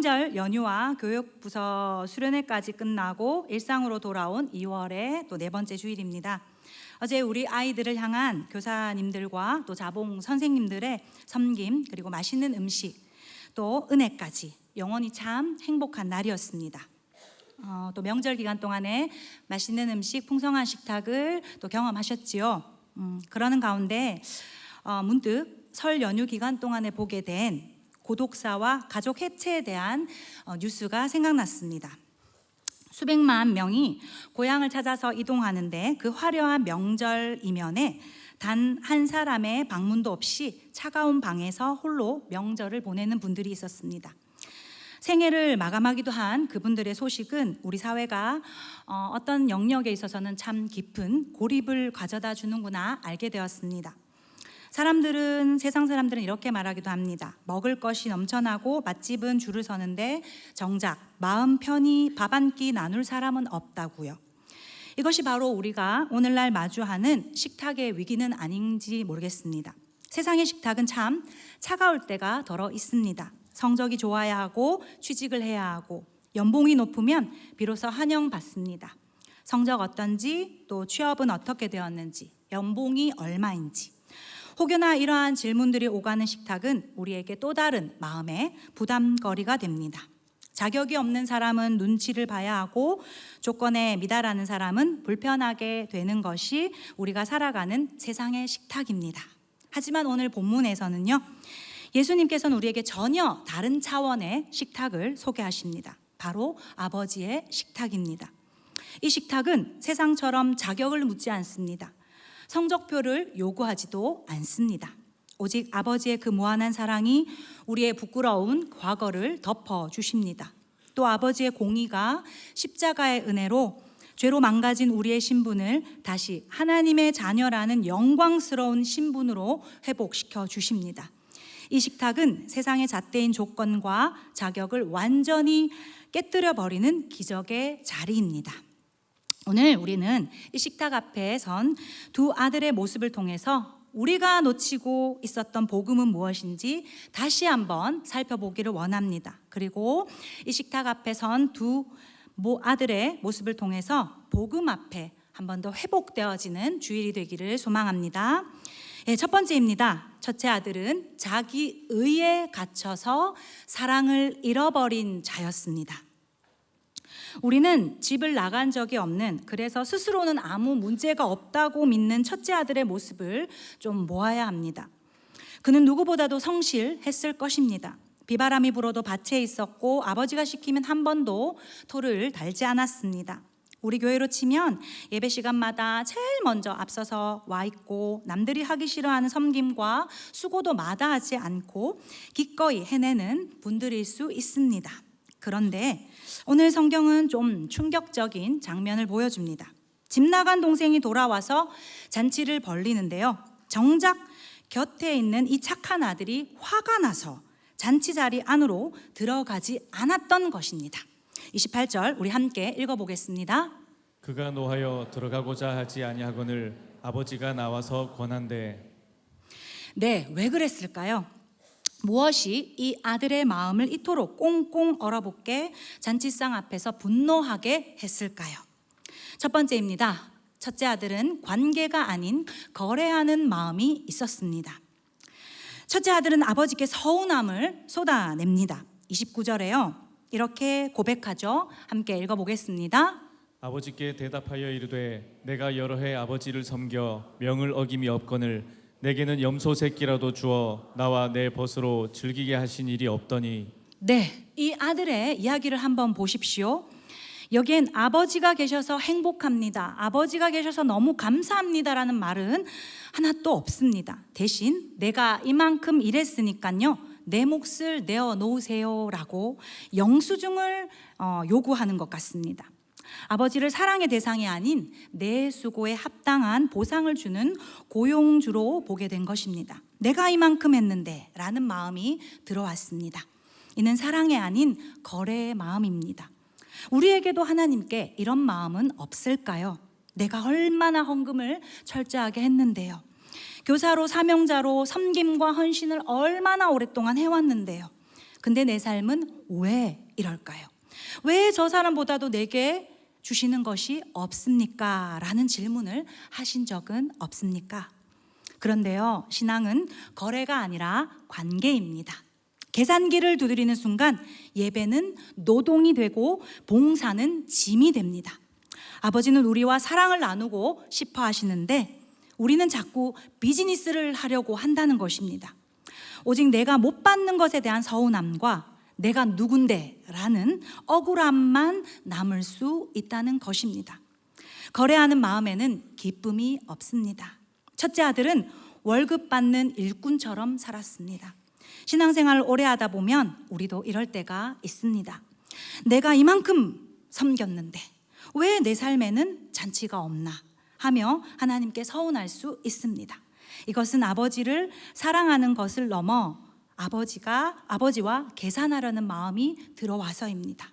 명절 연휴와 교육부서 수련회까지 끝나고 일상으로 돌아온 2월의 또 네 번째 주일입니다. 어제 우리 아이들을 향한 교사님들과 또 자봉 선생님들의 섬김, 그리고 맛있는 음식, 또 은혜까지 영원히 참 행복한 날이었습니다. 또 명절 기간 동안에 맛있는 음식, 풍성한 식탁을 또 경험하셨지요. 그러는 가운데 문득 설 연휴 기간 동안에 보게 된 고독사와 가족 해체에 대한 뉴스가 생각났습니다. 수백만 명이 고향을 찾아서 이동하는데 그 화려한 명절 이면에 단 한 사람의 방문도 없이 차가운 방에서 홀로 명절을 보내는 분들이 있었습니다. 생애를 마감하기도 한 그분들의 소식은 우리 사회가 어떤 영역에 있어서는 참 깊은 고립을 가져다 주는구나 알게 되었습니다. 세상 사람들은 이렇게 말하기도 합니다. 먹을 것이 넘쳐나고 맛집은 줄을 서는데 정작 마음 편히 밥 한 끼 나눌 사람은 없다고요. 이것이 바로 우리가 오늘날 마주하는 식탁의 위기는 아닌지 모르겠습니다. 세상의 식탁은 참 차가울 때가 덜어 있습니다. 성적이 좋아야 하고 취직을 해야 하고 연봉이 높으면 비로소 환영받습니다. 성적 어떤지, 또 취업은 어떻게 되었는지, 연봉이 얼마인지, 혹여나 이러한 질문들이 오가는 식탁은 우리에게 또 다른 마음의 부담거리가 됩니다. 자격이 없는 사람은 눈치를 봐야 하고 조건에 미달하는 사람은 불편하게 되는 것이 우리가 살아가는 세상의 식탁입니다. 하지만 오늘 본문에서는요, 예수님께서는 우리에게 전혀 다른 차원의 식탁을 소개하십니다. 바로 아버지의 식탁입니다. 이 식탁은 세상처럼 자격을 묻지 않습니다. 성적표를 요구하지도 않습니다. 오직 아버지의 그 무한한 사랑이 우리의 부끄러운 과거를 덮어주십니다. 또 아버지의 공의가 십자가의 은혜로 죄로 망가진 우리의 신분을 다시 하나님의 자녀라는 영광스러운 신분으로 회복시켜 주십니다. 이 식탁은 세상의 잣대인 조건과 자격을 완전히 깨뜨려 버리는 기적의 자리입니다. 오늘 우리는 이 식탁 앞에 선 두 아들의 모습을 통해서 우리가 놓치고 있었던 복음은 무엇인지 다시 한번 살펴보기를 원합니다. 그리고 이 식탁 앞에 선 두 아들의 모습을 통해서 복음 앞에 한 번 더 회복되어지는 주일이 되기를 소망합니다. 첫 번째입니다. 첫째 아들은 자기 의에 갇혀서 사랑을 잃어버린 자였습니다. 우리는 집을 나간 적이 없는, 그래서 스스로는 아무 문제가 없다고 믿는 첫째 아들의 모습을 좀 모아야 합니다. 그는 누구보다도 성실했을 것입니다. 비바람이 불어도 밭에 있었고 아버지가 시키면 한 번도 토를 달지 않았습니다. 우리 교회로 치면 예배 시간마다 제일 먼저 앞서서 와 있고 남들이 하기 싫어하는 섬김과 수고도 마다하지 않고 기꺼이 해내는 분들일 수 있습니다. 그런데 오늘 성경은 좀 충격적인 장면을 보여줍니다. 집 나간 동생이 돌아와서 잔치를 벌리는데요, 정작 곁에 있는 이 착한 아들이 화가 나서 잔치 자리 안으로 들어가지 않았던 것입니다. 28절 우리 함께 읽어보겠습니다. 그가 노하여 들어가고자 하지 아니하거늘 아버지가 나와서 권한대. 네, 왜 그랬을까요? 무엇이 이 아들의 마음을 이토록 꽁꽁 얼어붙게 잔치상 앞에서 분노하게 했을까요? 첫 번째입니다. 첫째 아들은 관계가 아닌 거래하는 마음이 있었습니다. 첫째 아들은 아버지께 서운함을 쏟아냅니다. 29절에요, 이렇게 고백하죠. 함께 읽어보겠습니다. 아버지께 대답하여 이르되 내가 여러 해 아버지를 섬겨 명을 어김이 없거늘 내게는 염소 새끼라도 주어 나와 내 벗으로 즐기게 하신 일이 없더니. 네, 이 아들의 이야기를 한번 보십시오. 여기엔 아버지가 계셔서 행복합니다, 아버지가 계셔서 너무 감사합니다라는 말은 하나도 없습니다. 대신 내가 이만큼 일했으니까요, 내 몫을 내어 놓으세요 라고 영수증을 요구하는 것 같습니다. 아버지를 사랑의 대상이 아닌 내 수고에 합당한 보상을 주는 고용주로 보게 된 것입니다. 내가 이만큼 했는데 라는 마음이 들어왔습니다. 이는 사랑이 아닌 거래의 마음입니다. 우리에게도 하나님께 이런 마음은 없을까요? 내가 얼마나 헌금을 철저하게 했는데요, 교사로 사명자로 섬김과 헌신을 얼마나 오랫동안 해왔는데요, 근데 내 삶은 왜 이럴까요? 왜 저 사람보다도 내게 주시는 것이 없습니까? 라는 질문을 하신 적은 없습니까? 그런데요, 신앙은 거래가 아니라 관계입니다. 계산기를 두드리는 순간 예배는 노동이 되고 봉사는 짐이 됩니다. 아버지는 우리와 사랑을 나누고 싶어 하시는데 우리는 자꾸 비즈니스를 하려고 한다는 것입니다. 오직 내가 못 받는 것에 대한 서운함과 내가 누군데 라는 억울함만 남을 수 있다는 것입니다. 거래하는 마음에는 기쁨이 없습니다. 첫째 아들은 월급 받는 일꾼처럼 살았습니다. 신앙생활을 오래 하다 보면 우리도 이럴 때가 있습니다. 내가 이만큼 섬겼는데 왜 내 삶에는 잔치가 없나 하며 하나님께 서운할 수 있습니다. 이것은 아버지를 사랑하는 것을 넘어 아버지와 계산하려는 마음이 들어와서입니다.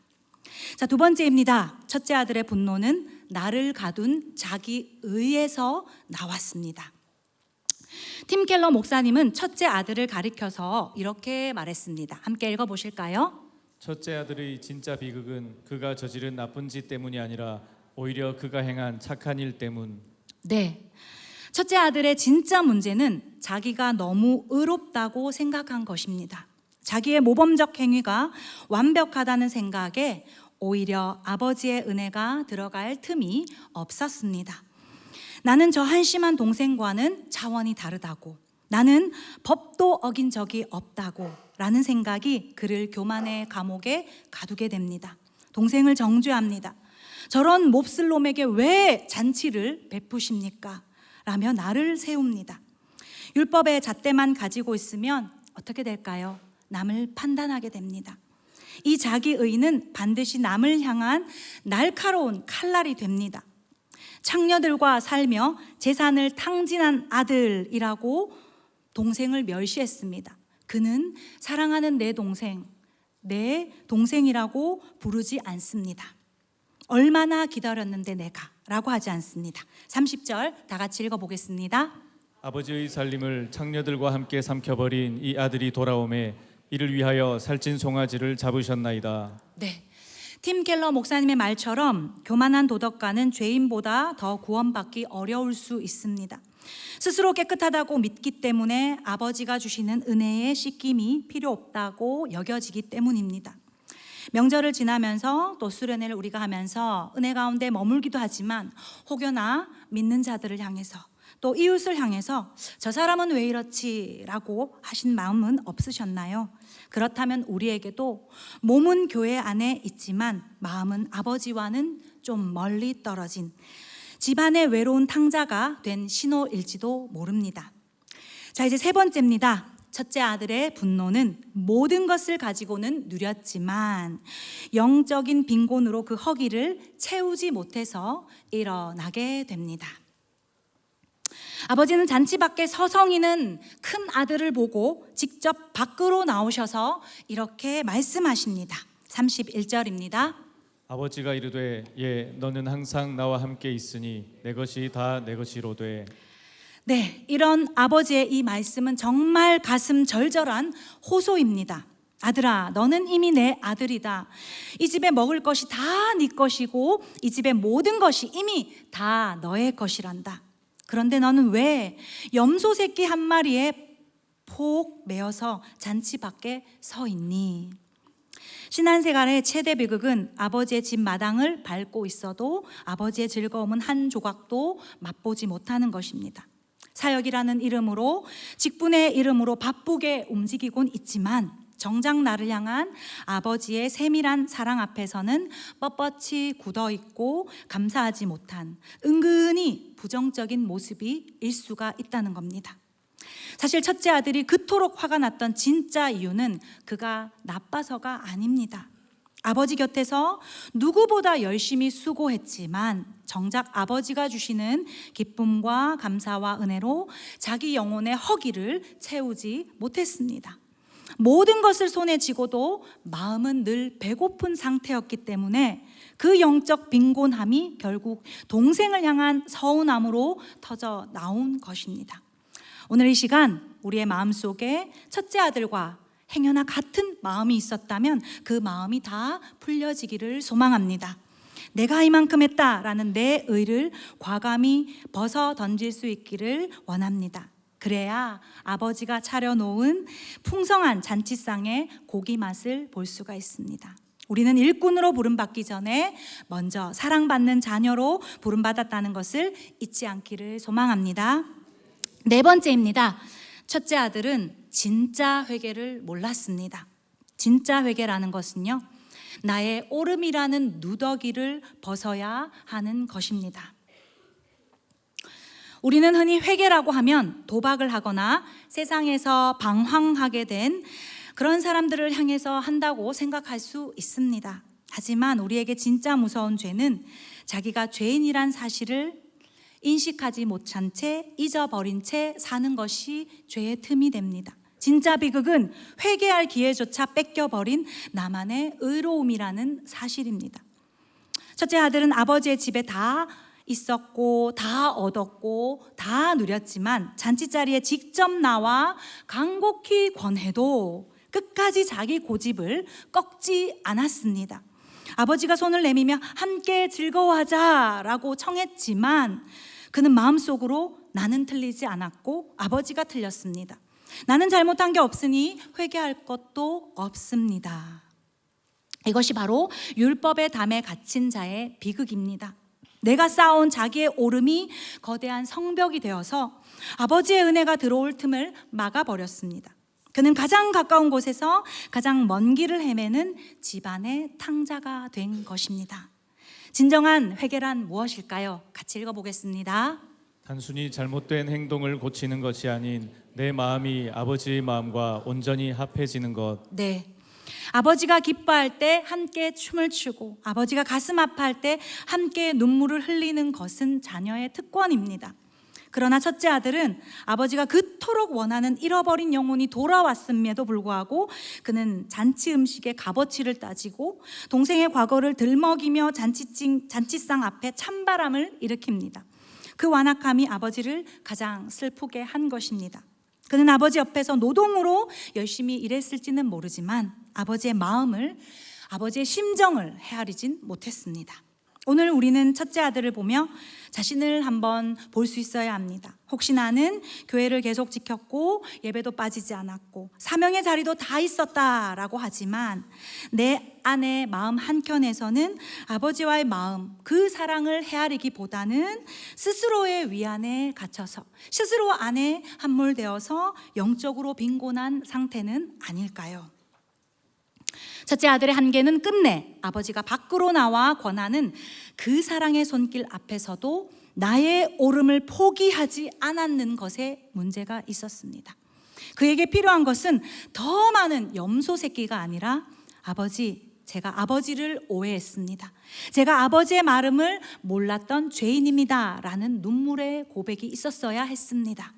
자, 두 번째입니다. 첫째 아들의 분노는 나를 가둔 자기 의에서 나왔습니다. 팀 켈러 목사님은 첫째 아들을 가리켜서 이렇게 말했습니다. 함께 읽어보실까요? 첫째 아들의 진짜 비극은 그가 저지른 나쁜 짓 때문이 아니라 오히려 그가 행한 착한 일 때문. 네. 첫째 아들의 진짜 문제는 자기가 너무 의롭다고 생각한 것입니다. 자기의 모범적 행위가 완벽하다는 생각에 오히려 아버지의 은혜가 들어갈 틈이 없었습니다. 나는 저 한심한 동생과는 차원이 다르다고, 나는 법도 어긴 적이 없다고 라는 생각이 그를 교만의 감옥에 가두게 됩니다. 동생을 정죄합니다. 저런 몹쓸 놈에게 왜 잔치를 베푸십니까? 라며 나를 세웁니다. 율법의 잣대만 가지고 있으면 어떻게 될까요? 남을 판단하게 됩니다. 이 자기의는 반드시 남을 향한 날카로운 칼날이 됩니다. 창녀들과 살며 재산을 탕진한 아들이라고 동생을 멸시했습니다. 그는 사랑하는 내 동생이라고 부르지 않습니다. 얼마나 기다렸는데 내가 라고 하지 않습니다. 30절 다 같이 읽어보겠습니다. 아버지의 살림을 창녀들과 함께 삼켜버린 이 아들이 돌아오매 이를 위하여 살찐 송아지를 잡으셨나이다. 네, 팀 켈러 목사님의 말처럼 교만한 도덕가는 죄인보다 더 구원받기 어려울 수 있습니다. 스스로 깨끗하다고 믿기 때문에 아버지가 주시는 은혜의 씻김이 필요 없다고 여겨지기 때문입니다. 명절을 지나면서 또 수련회를 우리가 하면서 은혜 가운데 머물기도 하지만 혹여나 믿는 자들을 향해서 또 이웃을 향해서 저 사람은 왜 이렇지? 라고 하신 마음은 없으셨나요? 그렇다면 우리에게도 몸은 교회 안에 있지만 마음은 아버지와는 좀 멀리 떨어진 집안의 외로운 탕자가 된 신호일지도 모릅니다. 자, 이제 세 번째입니다. 첫째 아들의 분노는 모든 것을 가지고는 누렸지만 영적인 빈곤으로 그 허기를 채우지 못해서 일어나게 됩니다. 아버지는 잔치 밖에 서성이는 큰 아들을 보고 직접 밖으로 나오셔서 이렇게 말씀하십니다. 31절입니다. 아버지가 이르되 예 너는 항상 나와 함께 있으니 내 것이 다 내 것이로되. 네, 이런 아버지의 이 말씀은 정말 가슴 절절한 호소입니다. 아들아, 너는 이미 내 아들이다. 이 집에 먹을 것이 다 네 것이고 이 집의 모든 것이 이미 다 너의 것이란다. 그런데 너는 왜 염소 새끼 한 마리에 폭 매어서 잔치 밖에 서 있니? 신앙생활의 최대 비극은 아버지의 집 마당을 밟고 있어도 아버지의 즐거움은 한 조각도 맛보지 못하는 것입니다. 사역이라는 이름으로, 직분의 이름으로 바쁘게 움직이곤 있지만 정작 나를 향한 아버지의 세밀한 사랑 앞에서는 뻣뻣이 굳어있고 감사하지 못한 은근히 부정적인 모습이 일 수가 있다는 겁니다. 사실 첫째 아들이 그토록 화가 났던 진짜 이유는 그가 나빠서가 아닙니다. 아버지 곁에서 누구보다 열심히 수고했지만 정작 아버지가 주시는 기쁨과 감사와 은혜로 자기 영혼의 허기를 채우지 못했습니다. 모든 것을 손에 쥐고도 마음은 늘 배고픈 상태였기 때문에 그 영적 빈곤함이 결국 동생을 향한 서운함으로 터져 나온 것입니다. 오늘 이 시간 우리의 마음속에 첫째 아들과 행여나 같은 마음이 있었다면 그 마음이 다 풀려지기를 소망합니다. 내가 이만큼 했다라는 내 의를 과감히 벗어 던질 수 있기를 원합니다. 그래야 아버지가 차려놓은 풍성한 잔치상의 고기 맛을 볼 수가 있습니다. 우리는 일꾼으로 부름받기 전에 먼저 사랑받는 자녀로 부름받았다는 것을 잊지 않기를 소망합니다. 네 번째입니다. 첫째 아들은 진짜 회개를 몰랐습니다. 진짜 회개라는 것은요, 나의 오름이라는 누더기를 벗어야 하는 것입니다. 우리는 흔히 회개라고 하면 도박을 하거나 세상에서 방황하게 된 그런 사람들을 향해서 한다고 생각할 수 있습니다. 하지만 우리에게 진짜 무서운 죄는 자기가 죄인이란 사실을 인식하지 못한 채 잊어버린 채 사는 것이 죄의 틈이 됩니다. 진짜 비극은 회개할 기회조차 뺏겨버린 나만의 의로움이라는 사실입니다. 첫째 아들은 아버지의 집에 다 있었고 다 얻었고 다 누렸지만 잔치자리에 직접 나와 간곡히 권해도 끝까지 자기 고집을 꺾지 않았습니다. 아버지가 손을 내밀며 함께 즐거워하자라고 청했지만 그는 마음속으로 나는 틀리지 않았고 아버지가 틀렸습니다. 나는 잘못한 게 없으니 회개할 것도 없습니다. 이것이 바로 율법의 담에 갇힌 자의 비극입니다. 내가 쌓아온 자기의 오름이 거대한 성벽이 되어서 아버지의 은혜가 들어올 틈을 막아버렸습니다. 그는 가장 가까운 곳에서 가장 먼 길을 헤매는 집안의 탕자가 된 것입니다. 진정한 회개란 무엇일까요? 같이 읽어보겠습니다. 단순히 잘못된 행동을 고치는 것이 아닌 내 마음이 아버지의 마음과 온전히 합해지는 것. 네. 아버지가 기뻐할 때 함께 춤을 추고 아버지가 가슴 아파할 때 함께 눈물을 흘리는 것은 자녀의 특권입니다. 그러나 첫째 아들은 아버지가 그토록 원하는 잃어버린 영혼이 돌아왔음에도 불구하고 그는 잔치 음식의 값어치를 따지고 동생의 과거를 들먹이며 잔치상 앞에 찬바람을 일으킵니다. 그 완악함이 아버지를 가장 슬프게 한 것입니다. 그는 아버지 옆에서 노동으로 열심히 일했을지는 모르지만 아버지의 마음을, 아버지의 심정을 헤아리진 못했습니다. 오늘 우리는 첫째 아들을 보며 자신을 한번 볼 수 있어야 합니다. 혹시 나는 교회를 계속 지켰고 예배도 빠지지 않았고 사명의 자리도 다 있었다라고 하지만 내 안의 마음 한켠에서는 아버지와의 마음, 그 사랑을 헤아리기보다는 스스로의 위안에 갇혀서 스스로 안에 함몰되어서 영적으로 빈곤한 상태는 아닐까요? 첫째 아들의 한계는 끝내 아버지가 밖으로 나와 권하는 그 사랑의 손길 앞에서도 나의 오름을 포기하지 않았는 것에 문제가 있었습니다. 그에게 필요한 것은 더 많은 염소 새끼가 아니라 아버지, 제가 아버지를 오해했습니다. 제가 아버지의 마음을 몰랐던 죄인입니다. 라는 눈물의 고백이 있었어야 했습니다.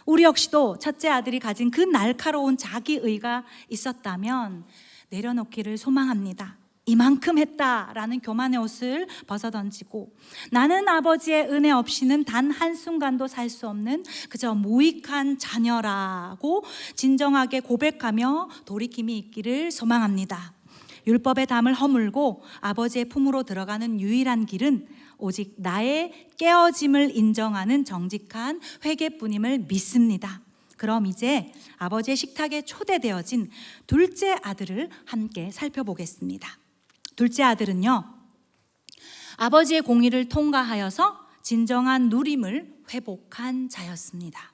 우리 역시도 첫째 아들이 가진 그 날카로운 자기의가 있었다면 내려놓기를 소망합니다. 이만큼 했다라는 교만의 옷을 벗어던지고 나는 아버지의 은혜 없이는 단 한순간도 살 수 없는 그저 무익한 자녀라고 진정하게 고백하며 돌이킴이 있기를 소망합니다. 율법의 담을 허물고 아버지의 품으로 들어가는 유일한 길은 오직 나의 깨어짐을 인정하는 정직한 회개뿐임을 믿습니다. 그럼 이제 아버지의 식탁에 초대되어진 둘째 아들을 함께 살펴보겠습니다. 둘째 아들은요, 아버지의 공의를 통과하여서 진정한 누림을 회복한 자였습니다.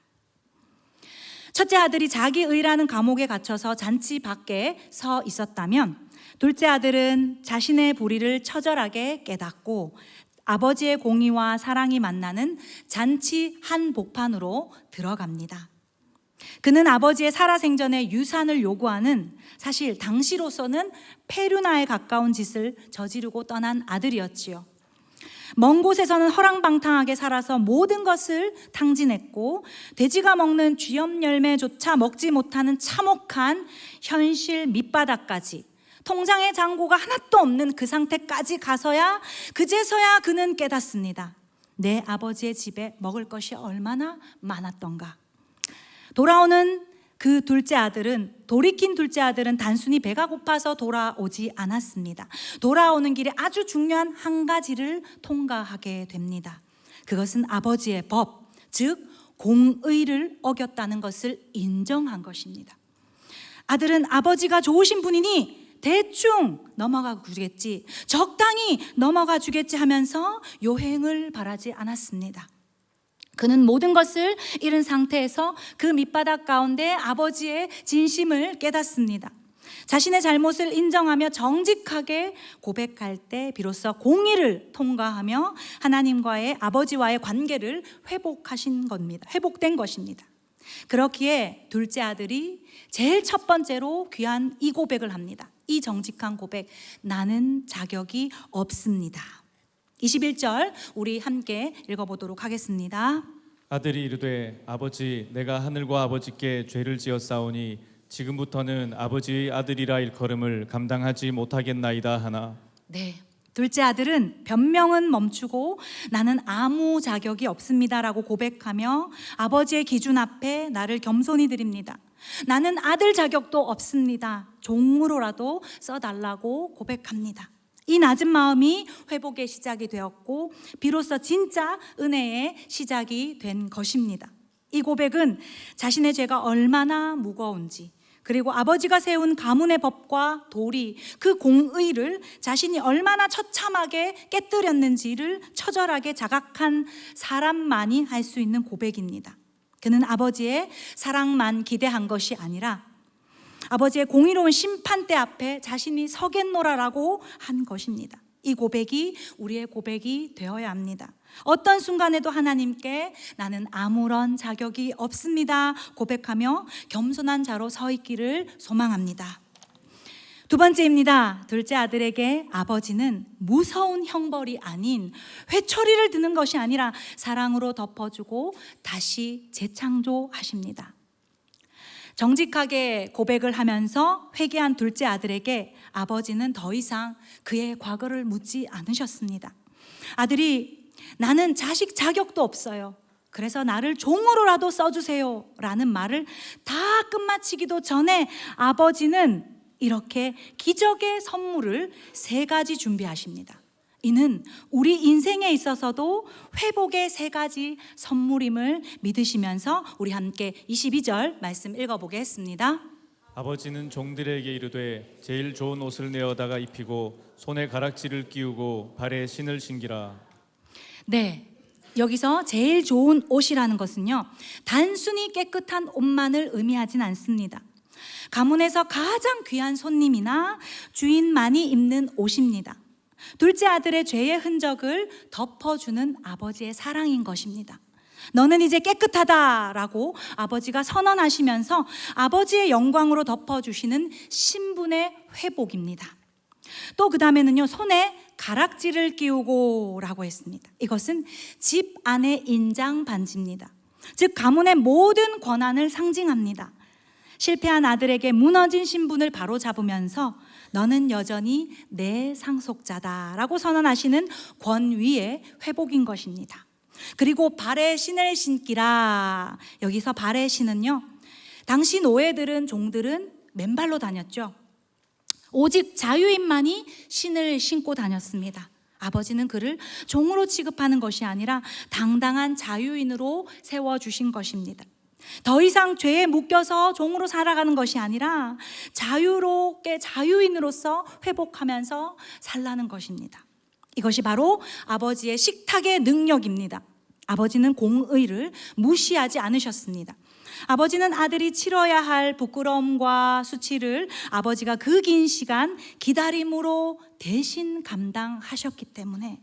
첫째 아들이 자기의라는 감옥에 갇혀서 잔치 밖에 서 있었다면 둘째 아들은 자신의 불의를 처절하게 깨닫고 아버지의 공의와 사랑이 만나는 잔치 한복판으로 들어갑니다. 그는 아버지의 살아생전에 유산을 요구하는, 사실 당시로서는 페류나에 가까운 짓을 저지르고 떠난 아들이었지요. 먼 곳에서는 허랑방탕하게 살아서 모든 것을 탕진했고 돼지가 먹는 쥐염 열매조차 먹지 못하는 참혹한 현실 밑바닥까지, 통장에 잔고가 하나도 없는 그 상태까지 가서야 그제서야 그는 깨닫습니다. 내 아버지의 집에 먹을 것이 얼마나 많았던가. 돌아오는 그 둘째 아들은, 돌이킨 둘째 아들은 단순히 배가 고파서 돌아오지 않았습니다. 돌아오는 길에 아주 중요한 한 가지를 통과하게 됩니다. 그것은 아버지의 법, 즉 공의를 어겼다는 것을 인정한 것입니다. 아들은 아버지가 좋으신 분이니 대충 넘어가 주겠지, 적당히 넘어가 주겠지 하면서 요행을 바라지 않았습니다. 그는 모든 것을 잃은 상태에서 그 밑바닥 가운데 아버지의 진심을 깨닫습니다. 자신의 잘못을 인정하며 정직하게 고백할 때 비로소 공의를 통과하며 하나님과의, 아버지와의 관계를 회복된 것입니다. 그렇기에 둘째 아들이 제일 첫 번째로 귀한 이 고백을 합니다. 이 정직한 고백, 나는 자격이 없습니다. 21절 우리 함께 읽어보도록 하겠습니다. 아들이 이르되 아버지 내가 하늘과 아버지께 죄를 지었사오니 지금부터는 아버지의 아들이라 일컬음을 감당하지 못하겠나이다 하나. 네, 둘째 아들은 변명은 멈추고 나는 아무 자격이 없습니다라고 고백하며 아버지의 기준 앞에 나를 겸손히 드립니다. 나는 아들 자격도 없습니다. 종으로라도 써달라고 고백합니다. 이 낮은 마음이 회복의 시작이 되었고 비로소 진짜 은혜의 시작이 된 것입니다. 이 고백은 자신의 죄가 얼마나 무거운지, 그리고 아버지가 세운 가문의 법과 도리, 그 공의를 자신이 얼마나 처참하게 깨뜨렸는지를 처절하게 자각한 사람만이 할 수 있는 고백입니다. 그는 아버지의 사랑만 기대한 것이 아니라 아버지의 공의로운 심판대 앞에 자신이 서겠노라라고 한 것입니다. 이 고백이 우리의 고백이 되어야 합니다. 어떤 순간에도 하나님께 나는 아무런 자격이 없습니다 고백하며 겸손한 자로 서 있기를 소망합니다. 두 번째입니다. 둘째 아들에게 아버지는 무서운 형벌이 아닌 회초리를 드는 것이 아니라 사랑으로 덮어주고 다시 재창조하십니다. 정직하게 고백을 하면서 회개한 둘째 아들에게 아버지는 더 이상 그의 과거를 묻지 않으셨습니다. 아들이 나는 자식 자격도 없어요, 그래서 나를 종으로라도 써주세요 라는 말을 다 끝마치기도 전에 아버지는 이렇게 기적의 선물을 3가지 준비하십니다. 이는 우리 인생에 있어서도 회복의 3가지 선물임을 믿으시면서 우리 함께 22절 말씀 읽어보겠습니다. 아버지는 종들에게 이르되 제일 좋은 옷을 내어다가 입히고 손에 가락지를 끼우고 발에 신을 신기라. 네, 여기서 제일 좋은 옷이라는 것은요, 단순히 깨끗한 옷만을 의미하진 않습니다. 가문에서 가장 귀한 손님이나 주인만이 입는 옷입니다. 둘째 아들의 죄의 흔적을 덮어주는 아버지의 사랑인 것입니다. 너는 이제 깨끗하다라고 아버지가 선언하시면서 아버지의 영광으로 덮어주시는 신분의 회복입니다. 또 그 다음에는요, 손에 가락지를 끼우고 라고 했습니다. 이것은 집 안의 인장 반지입니다. 즉 가문의 모든 권한을 상징합니다. 실패한 아들에게 무너진 신분을 바로잡으면서 너는 여전히 내 상속자다라고 선언하시는 권위의 회복인 것입니다. 그리고 발에 신을 신기라. 여기서 발의 신은요, 당시 노예들은, 종들은 맨발로 다녔죠. 오직 자유인만이 신을 신고 다녔습니다. 아버지는 그를 종으로 취급하는 것이 아니라 당당한 자유인으로 세워주신 것입니다. 더 이상 죄에 묶여서 종으로 살아가는 것이 아니라 자유롭게 자유인으로서 회복하면서 살라는 것입니다. 이것이 바로 아버지의 식탁의 능력입니다. 아버지는 공의를 무시하지 않으셨습니다. 아버지는 아들이 치러야 할 부끄러움과 수치를 아버지가 그 긴 시간 기다림으로 대신 감당하셨기 때문에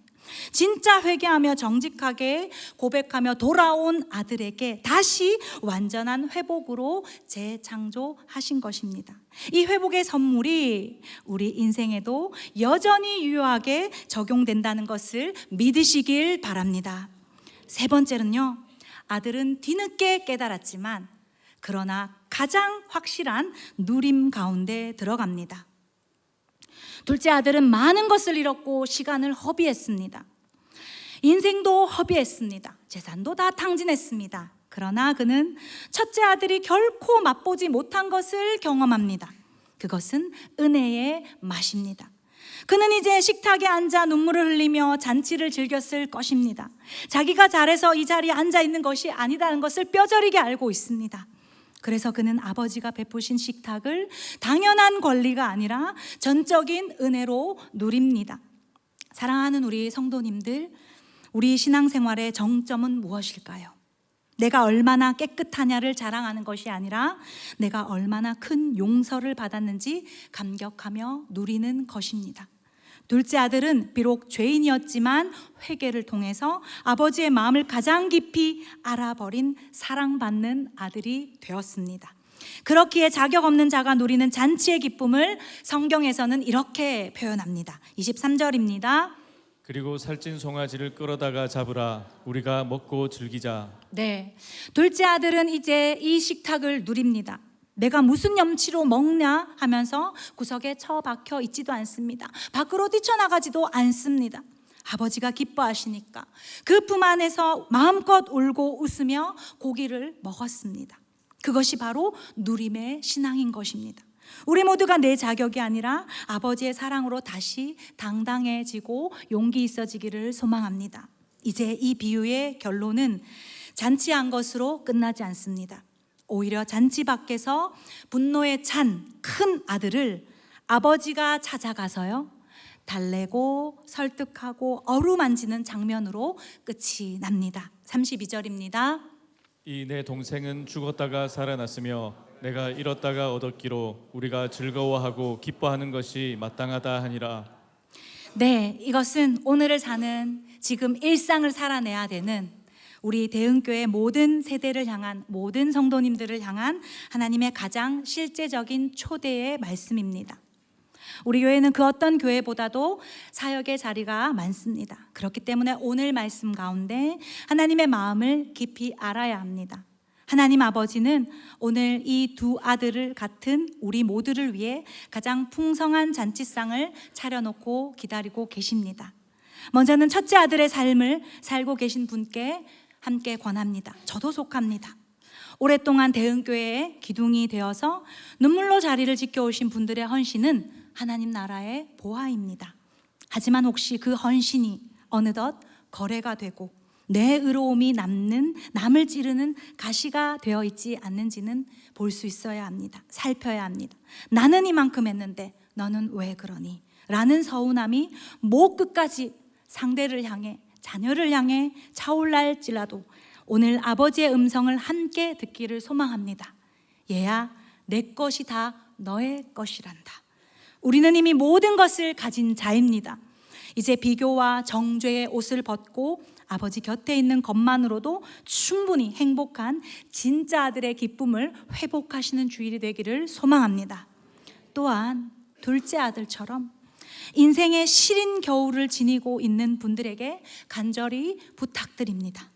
진짜 회개하며 정직하게 고백하며 돌아온 아들에게 다시 완전한 회복으로 재창조하신 것입니다. 이 회복의 선물이 우리 인생에도 여전히 유효하게 적용된다는 것을 믿으시길 바랍니다. 3번째는요, 아들은 뒤늦게 깨달았지만 그러나 가장 확실한 누림 가운데 들어갑니다. 둘째 아들은 많은 것을 잃었고 시간을 허비했습니다. 인생도 허비했습니다. 재산도 다 탕진했습니다. 그러나 그는 첫째 아들이 결코 맛보지 못한 것을 경험합니다. 그것은 은혜의 맛입니다. 그는 이제 식탁에 앉아 눈물을 흘리며 잔치를 즐겼을 것입니다. 자기가 잘해서 이 자리에 앉아 있는 것이 아니다는 것을 뼈저리게 알고 있습니다. 그래서 그는 아버지가 베푸신 식탁을 당연한 권리가 아니라 전적인 은혜로 누립니다. 사랑하는 우리 성도님들, 우리 신앙생활의 정점은 무엇일까요? 내가 얼마나 깨끗하냐를 자랑하는 것이 아니라 내가 얼마나 큰 용서를 받았는지 감격하며 누리는 것입니다. 둘째 아들은 비록 죄인이었지만 회개를 통해서 아버지의 마음을 가장 깊이 알아버린 사랑받는 아들이 되었습니다. 그렇기에 자격 없는 자가 누리는 잔치의 기쁨을 성경에서는 이렇게 표현합니다. 23절입니다. 그리고 살찐 송아지를 끌어다가 잡으라. 우리가 먹고 즐기자. 네, 둘째 아들은 이제 이 식탁을 누립니다. 내가 무슨 염치로 먹냐 하면서 구석에 처박혀 있지도 않습니다. 밖으로 뛰쳐나가지도 않습니다. 아버지가 기뻐하시니까 그 품 안에서 마음껏 울고 웃으며 고기를 먹었습니다. 그것이 바로 누림의 신앙인 것입니다. 우리 모두가 내 자격이 아니라 아버지의 사랑으로 다시 당당해지고 용기 있어지기를 소망합니다. 이제 이 비유의 결론은 잔치한 것으로 끝나지 않습니다. 오히려 잔치 밖에서 분노에 찬 큰 아들을 아버지가 찾아가서요, 달래고 설득하고 어루만지는 장면으로 끝이 납니다. 32절입니다. 이 내 동생은 죽었다가 살아났으며 내가 잃었다가 얻었기로 우리가 즐거워하고 기뻐하는 것이 마땅하다 하니라. 네, 이것은 오늘을 사는 지금 일상을 살아내야 되는 우리 대흥교회 모든 세대를 향한, 모든 성도님들을 향한 하나님의 가장 실제적인 초대의 말씀입니다. 우리 교회는 그 어떤 교회보다도 사역의 자리가 많습니다. 그렇기 때문에 오늘 말씀 가운데 하나님의 마음을 깊이 알아야 합니다. 하나님 아버지는 오늘 이 두 아들을 같은 우리 모두를 위해 가장 풍성한 잔치상을 차려놓고 기다리고 계십니다. 먼저는 첫째 아들의 삶을 살고 계신 분께 함께 권합니다. 저도 속합니다. 오랫동안 대흥교회의 기둥이 되어서 눈물로 자리를 지켜오신 분들의 헌신은 하나님 나라의 보화입니다. 하지만 혹시 그 헌신이 어느덧 거래가 되고 내 의로움이 남을 찌르는 가시가 되어 있지 않는지는 볼 수 있어야 합니다. 살펴야 합니다. 나는 이만큼 했는데 너는 왜 그러니? 라는 서운함이 목 끝까지 상대를 향해, 자녀를 향해 차올랄지라도 오늘 아버지의 음성을 함께 듣기를 소망합니다. 얘야, 내 것이 다 너의 것이란다. 우리는 이미 모든 것을 가진 자입니다. 이제 비교와 정죄의 옷을 벗고 아버지 곁에 있는 것만으로도 충분히 행복한 진짜 아들의 기쁨을 회복하시는 주일이 되기를 소망합니다. 또한 둘째 아들처럼 인생의 시린 겨울을 지니고 있는 분들에게 간절히 부탁드립니다.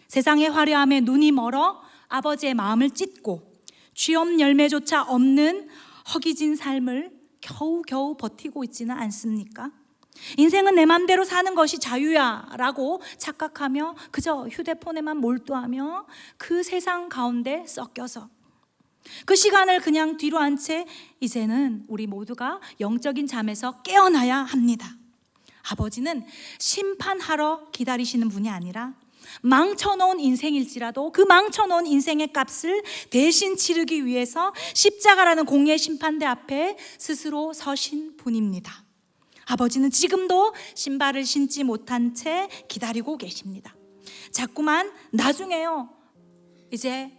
세상의 화려함에 눈이 멀어 아버지의 마음을 찢고 쥐엄 열매조차 없는 허기진 삶을 겨우겨우 버티고 있지는 않습니까? 인생은 내 맘대로 사는 것이 자유야 라고 착각하며 그저 휴대폰에만 몰두하며 그 세상 가운데 섞여서 그 시간을 그냥 뒤로 한 채 이제는 우리 모두가 영적인 잠에서 깨어나야 합니다. 아버지는 심판하러 기다리시는 분이 아니라 망쳐놓은 인생일지라도 그 망쳐놓은 인생의 값을 대신 치르기 위해서 십자가라는 공의 심판대 앞에 스스로 서신 분입니다. 아버지는 지금도 신발을 신지 못한 채 기다리고 계십니다. 자꾸만 나중에요, 이제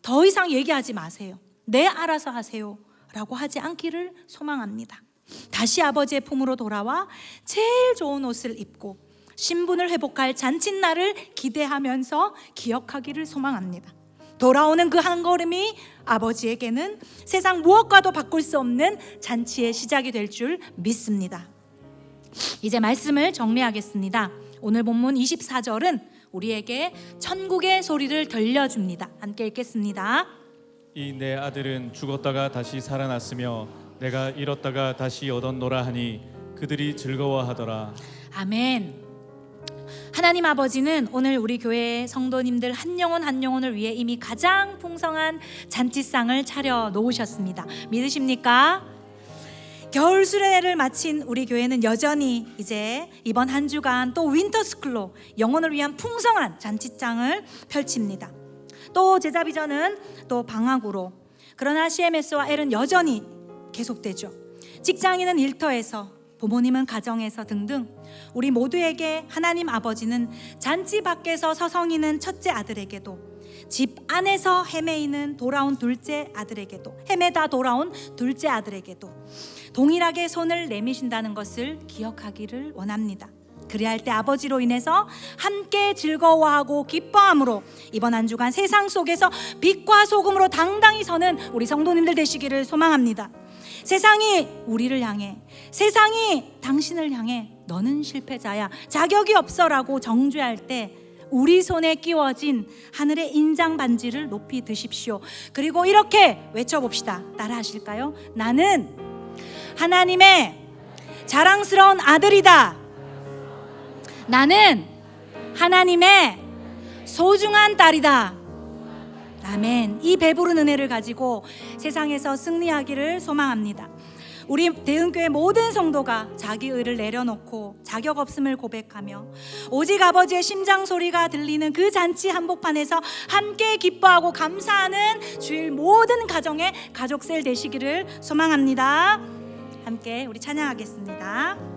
더 이상 얘기하지 마세요. 네, 알아서 하세요 라고 하지 않기를 소망합니다. 다시 아버지의 품으로 돌아와 제일 좋은 옷을 입고 신분을 회복할 잔칫날을 기대하면서 기억하기를 소망합니다. 돌아오는 그 한 걸음이 아버지에게는 세상 무엇과도 바꿀 수 없는 잔치의 시작이 될 줄 믿습니다. 이제 말씀을 정리하겠습니다. 오늘 본문 24절은 우리에게 천국의 소리를 들려줍니다. 함께 읽겠습니다. 이 내 아들은 죽었다가 다시 살아났으며 내가 잃었다가 다시 얻었노라 하니 그들이 즐거워하더라. 아멘. 하나님 아버지는 오늘 우리 교회 성도님들 한 영혼 한 영혼을 위해 이미 가장 풍성한 잔치상을 차려 놓으셨습니다. 믿으십니까? 겨울 수련회를 마친 우리 교회는 여전히 이제 이번 한 주간 또 윈터스쿨로 영혼을 위한 풍성한 잔치장을 펼칩니다. 또 제자비전은 또 방학으로, 그러나 CMS와 L은 여전히 계속되죠. 직장인은 일터에서, 부모님은 가정에서 등등 우리 모두에게 하나님 아버지는 잔치 밖에서 서성이는 첫째 아들에게도, 집 안에서 헤매이는 돌아온 둘째 아들에게도, 헤매다 돌아온 둘째 아들에게도 동일하게 손을 내미신다는 것을 기억하기를 원합니다. 그리할 때 아버지로 인해서 함께 즐거워하고 기뻐함으로 이번 한 주간 세상 속에서 빛과 소금으로 당당히 서는 우리 성도님들 되시기를 소망합니다. 세상이 우리를 향해, 세상이 당신을 향해 너는 실패자야, 자격이 없어라고 정죄할 때 우리 손에 끼워진 하늘의 인장 반지를 높이 드십시오. 그리고 이렇게 외쳐봅시다. 따라 하실까요? 나는 하나님의 자랑스러운 아들이다. 나는 하나님의 소중한 딸이다. 아멘. 이 배부른 은혜를 가지고 세상에서 승리하기를 소망합니다. 우리 대흥교회 모든 성도가 자기 의를 내려놓고 자격 없음을 고백하며 오직 아버지의 심장 소리가 들리는 그 잔치 한복판에서 함께 기뻐하고 감사하는 주일 모든 가정의 가족셀 되시기를 소망합니다. 함께 우리 찬양하겠습니다.